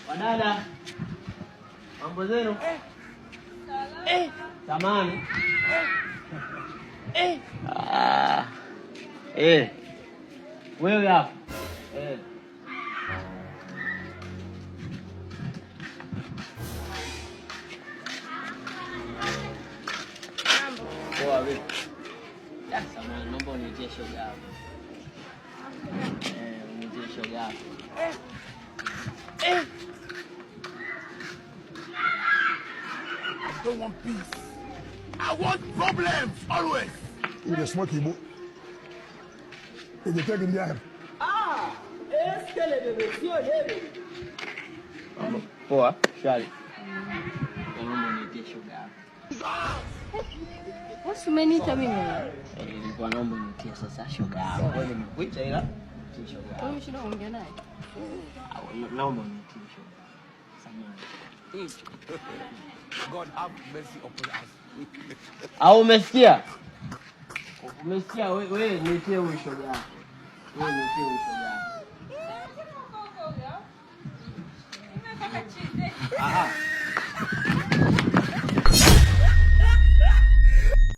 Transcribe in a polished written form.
Wadada. Mambo zenu? Samani. Wewe hapa. Poa vipi? Samani, naomba unitie shoga yako. Unitie shoga yako. I don't want peace. I want problems always. You the smoky boy. You taking the air. Poa, shwari. Naomba unitie shoga yako. What's umeniita mimi? Nilikuwa naomba unitie sasa shoga yako. Wewe nimekuita ila nitie shoga yako. Wewe shida uongea naye? Naomba unitie shoga. Samahani. God have mercy upon us. Au umesikia? Umesikia wewe nitie huyo shoga yako. Wewe nitie huyo shoga yako.